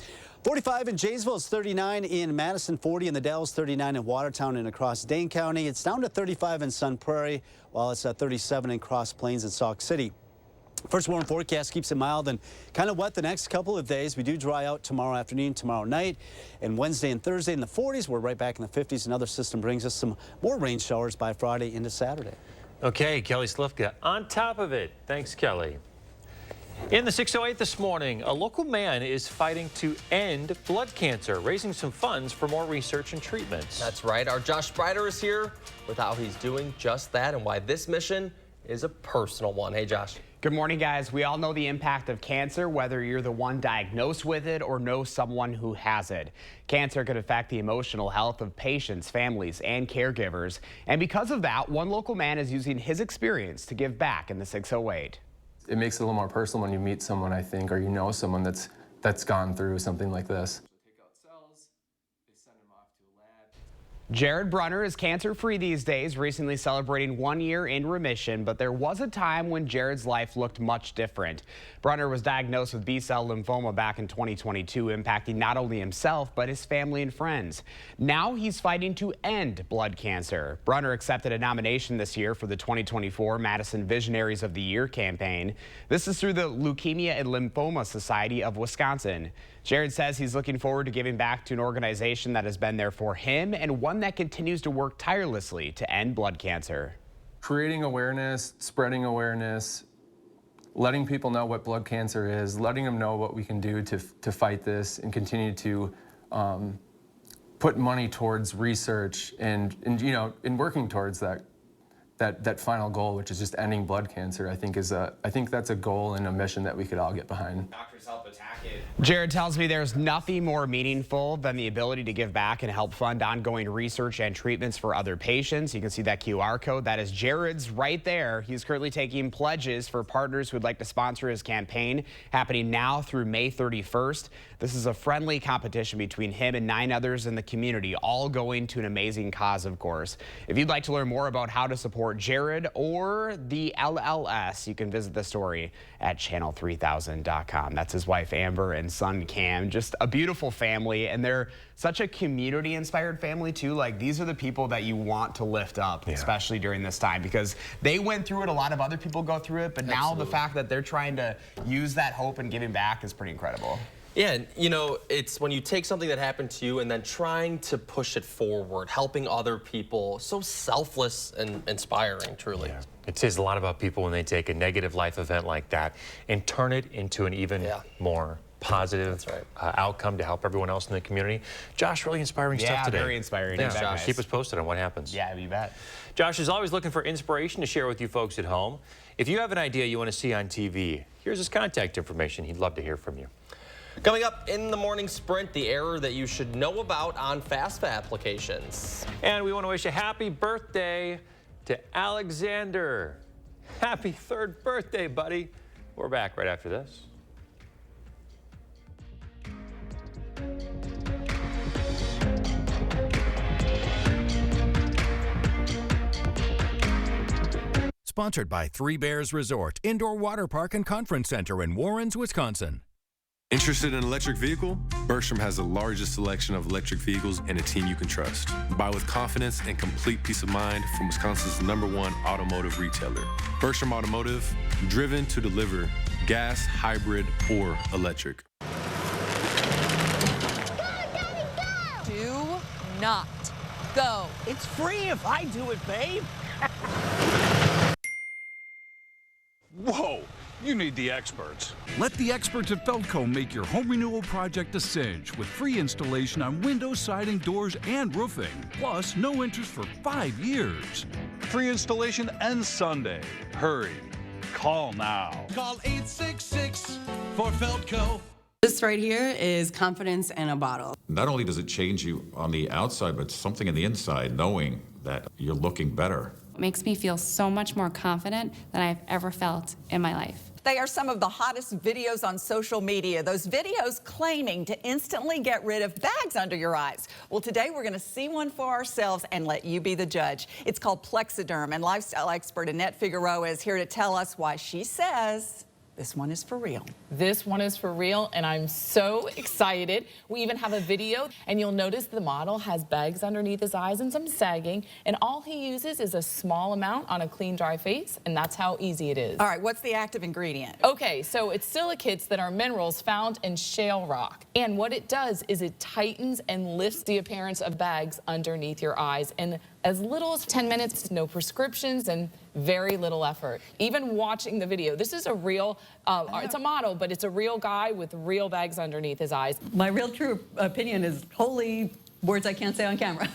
45 in Janesville, it's 39 in Madison, 40 in the Dells, 39 in Watertown and across Dane County. It's down to 35 in Sun Prairie, while it's 37 in Cross Plains and Sauk City. First warm forecast keeps it mild and kind of wet the next couple of days. We do dry out tomorrow afternoon, tomorrow night, and Wednesday and Thursday in the 40s. We're right back in the 50s. Another system brings us some more rain showers by Friday into Saturday. Okay, Kelly Slifka on top of it. Thanks, Kelly. In the 608 this morning, a local man is fighting to end blood cancer, raising some funds for more research and treatments. That's right. Our Josh Sprider is here with how he's doing just that and why this mission is a personal one. Hey, Josh. Good morning, guys. We all know the impact of cancer, whether you're the one diagnosed with it or know someone who has it. Cancer could affect the emotional health of patients, families, and caregivers. And because of that, one local man is using his experience to give back in the 608. It makes it a little more personal when you meet someone, I think, or you know someone that's gone through something like this. Jared Brunner is cancer-free these days, recently celebrating 1 year in remission, but there was a time when Jared's life looked much different. Brunner was diagnosed with B-cell lymphoma back in 2022, impacting not only himself, but his family and friends. Now he's fighting to end blood cancer. Brunner accepted a nomination this year for the 2024 Madison Visionaries of the Year campaign. This is through the Leukemia and Lymphoma Society of Wisconsin. Jared says he's looking forward to giving back to an organization that has been there for him and one that continues to work tirelessly to end blood cancer. Creating awareness, spreading awareness, letting people know what blood cancer is, letting them know what we can do to fight this and continue to put money towards research and you know, in working towards that final goal, which is just ending blood cancer, I think that's a goal and a mission that we could all get behind. Doctors help attack it. Jared tells me there's nothing more meaningful than the ability to give back and help fund ongoing research and treatments for other patients. You can see that QR code. That is Jared's right there. He's currently taking pledges for partners who would like to sponsor his campaign, happening now through May 31st. This is a friendly competition between him and 9 others in the community, all going to an amazing cause, of course. If you'd like to learn more about how to support Jared or the LLS, you can visit the story at channel3000.com. That's his wife Amber and son Cam. Just a beautiful family, and they're such a community-inspired family too. Like, these are the people that you want to lift up, especially during this time, because they went through it. A lot of other people go through it, but now the fact that they're trying to use that hope and giving back is pretty incredible. Yeah, and, you know, it's when you take something that happened to you and then trying to push it forward, helping other people, so selfless and inspiring, truly. Yeah. It says a lot about people when they take a negative life event like that and turn it into an even more positive outcome to help everyone else in the community. Josh, really inspiring stuff today. Yeah, very inspiring. Thanks, Josh. Keep us posted on what happens. Yeah, you bet. Josh is always looking for inspiration to share with you folks at home. If you have an idea you want to see on TV, here's his contact information. He'd love to hear from you. Coming up in the morning sprint, the error that you should know about on FAFSA applications. And we want to wish a happy birthday to Alexander. Happy 3rd birthday, buddy. We're back right after this. Sponsored by Three Bears Resort, Indoor Water Park and Conference Center in Warrens, Wisconsin. Interested in an electric vehicle? Bergstrom has the largest selection of electric vehicles and a team you can trust. Buy with confidence and complete peace of mind from Wisconsin's #1 automotive retailer. Bergstrom Automotive, driven to deliver gas, hybrid, or electric. Do not go. It's free if I do it, babe. Whoa, you need the experts. Let the experts at Feldco make your home renewal project a cinch with free installation on windows, siding, doors, and roofing. Plus, no interest for 5 years. Free installation ends Sunday. Hurry. Call now. Call 866 for Feldco. This right here is confidence in a bottle. Not only does it change you on the outside, but something on the inside, knowing that you're looking better. It makes me feel so much more confident than I've ever felt in my life. They are some of the hottest videos on social media. Those videos claiming to instantly get rid of bags under your eyes. Well, today we're going to see one for ourselves and let you be the judge. It's called Plexiderm, and lifestyle expert Annette Figueroa is here to tell us why she says this one is for real. This one is for real, and I'm so excited. We even have a video, and you'll notice the model has bags underneath his eyes and some sagging, and all he uses is a small amount on a clean, dry face, and that's how easy it is. All right, what's the active ingredient? Okay, so it's silicates that are minerals found in shale rock, and what it does is it tightens and lifts the appearance of bags underneath your eyes in as little as 10 minutes, no prescriptions, and very little effort. Even watching the video, this is a real, it's a model, but it's a real guy with real bags underneath his eyes. My real true opinion is holy words I can't say on camera.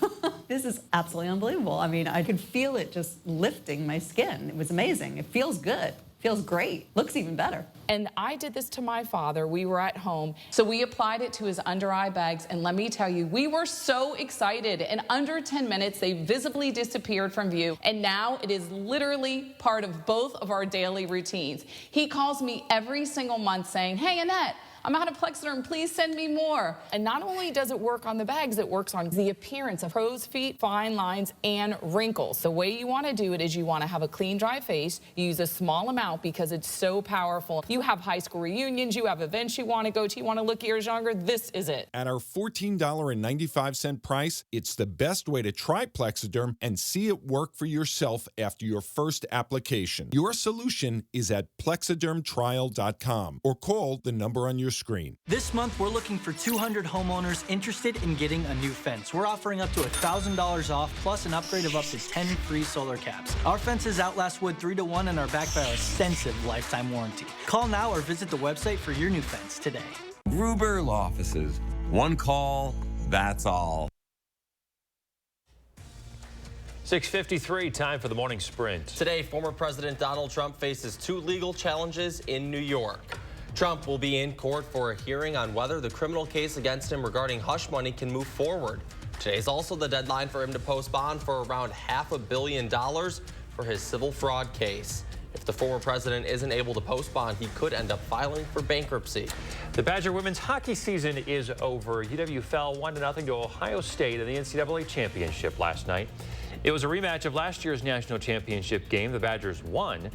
This is absolutely unbelievable. I mean, I could feel it just lifting my skin. It was amazing. It feels good. Feels great. Looks even better. And I did this to my father. We were at home. So we applied it to his under eye bags. And let me tell you, we were so excited. In under 10 minutes, they visibly disappeared from view. And now it is literally part of both of our daily routines. He calls me every single month saying, "Hey, Annette, I'm out of Plexiderm, please send me more." And not only does it work on the bags, it works on the appearance of crow's feet, fine lines, and wrinkles. The way you want to do it is you want to have a clean, dry face. You use a small amount because it's so powerful. You have high school reunions, you have events you want to go to, you want to look years younger, this is it. At our $14.95 price, it's the best way to try Plexiderm and see it work for yourself after your first application. Your solution is at plexidermtrial.com or call the number on your screen. This month, we're looking for 200 homeowners interested in getting a new fence. We're offering up to $1,000 off, plus an upgrade of up to 10 free solar caps. Our fences outlast wood 3 to 1 and are backed by our extensive lifetime warranty. Call now or visit the website for your new fence today. Gruber Law Offices. One call, that's all. 6:53, time for the morning sprint. Today, former President Donald Trump faces 2 legal challenges in New York. Trump will be in court for a hearing on whether the criminal case against him regarding hush money can move forward. Today is also the deadline for him to post bond for around $500 million for his civil fraud case. If the former president isn't able to post bond, he could end up filing for bankruptcy. The Badger women's hockey season is over. UW fell 1-0 to Ohio State in the NCAA championship last night. It was a rematch of last year's national championship game. The Badgers won.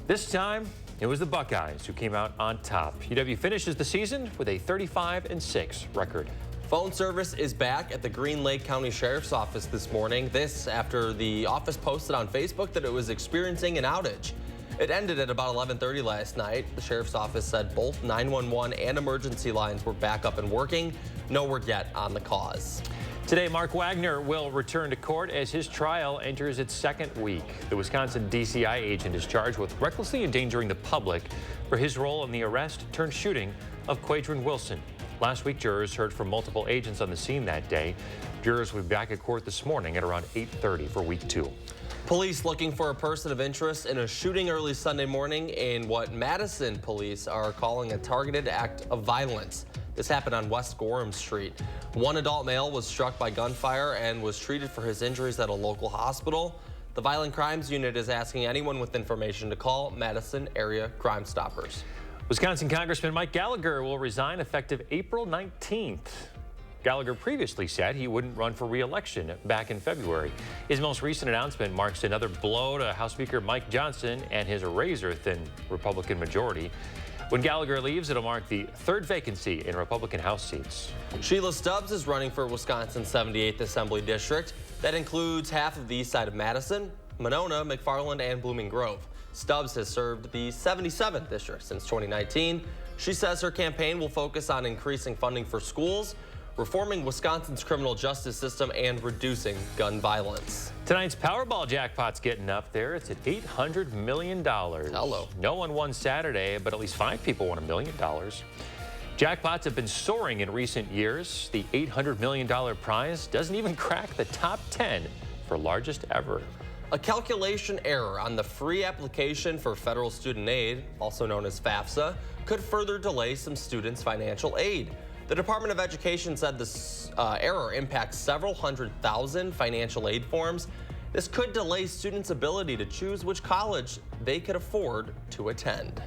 This time, it was the Buckeyes who came out on top. UW finishes the season with a 35-6 record. Phone service is back at the Green Lake County Sheriff's Office this morning. This after the office posted on Facebook that it was experiencing an outage. It ended at about 11:30 last night. The sheriff's office said both 911 and emergency lines were back up and working. No word yet on the cause. Today, Mark Wagner will return to court as his trial enters its second week. The Wisconsin DCI agent is charged with recklessly endangering the public for his role in the arrest turned shooting of Quadrin Wilson. Last week, jurors heard from multiple agents on the scene that day. Jurors will be back at court this morning at around 8:30 for week 2. Police looking for a person of interest in a shooting early Sunday morning in what Madison police are calling a targeted act of violence. This happened on West Gorham Street. One adult male was struck by gunfire and was treated for his injuries at a local hospital. The Violent Crimes Unit is asking anyone with information to call Madison Area Crime Stoppers. Wisconsin Congressman Mike Gallagher will resign effective April 19th. Gallagher previously said he wouldn't run for re-election back in February. His most recent announcement marks another blow to House Speaker Mike Johnson and his razor-thin Republican majority. When Gallagher leaves, it'll mark the third vacancy in Republican House seats. Sheila Stubbs is running for Wisconsin's 78th Assembly District. That includes half of the east side of Madison, Monona, McFarland, and Blooming Grove. Stubbs has served the 77th district since 2019. She says her campaign will focus on increasing funding for schools, reforming Wisconsin's criminal justice system, and reducing gun violence. Tonight's Powerball jackpot's getting up there. It's at $800 million. Hello. No one won Saturday, but at least 5 people won $1 million. Jackpots have been soaring in recent years. The $800 million prize doesn't even crack the top 10 for largest ever. A calculation error on the free application for federal student aid, also known as FAFSA, could further delay some students' financial aid. The Department of Education said this error impacts several 100,000 financial aid forms. This could delay students' ability to choose which college they could afford to attend.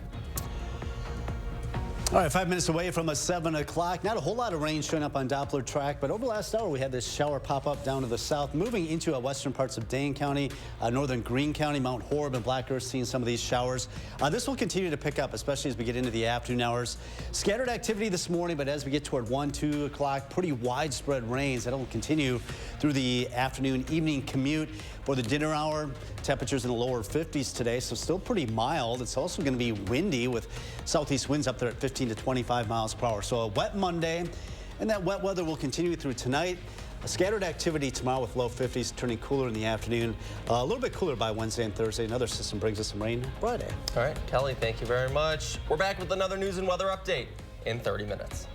All right, 5 minutes away from 7 o'clock. Not a whole lot of rain showing up on Doppler track, but over the last hour we had this shower pop up down to the south, moving into western parts of Dane County, northern Greene County, Mount Horeb, and Black Earth, seeing some of these showers. This will continue to pick up, especially as we get into the afternoon hours. Scattered activity this morning, but as we get toward 1, 2 o'clock, pretty widespread rains. That'll continue through the afternoon, evening commute. For the dinner hour, temperatures in the lower 50s today, so still pretty mild. It's also going to be windy with southeast winds up there at 15 to 25 miles per hour. So a wet Monday, and that wet weather will continue through tonight. A scattered activity tomorrow with low 50s, turning cooler in the afternoon. A little bit cooler by Wednesday and Thursday. Another system brings us some rain Friday. All right, Kelly, thank you very much. We're back with another news and weather update in 30 minutes.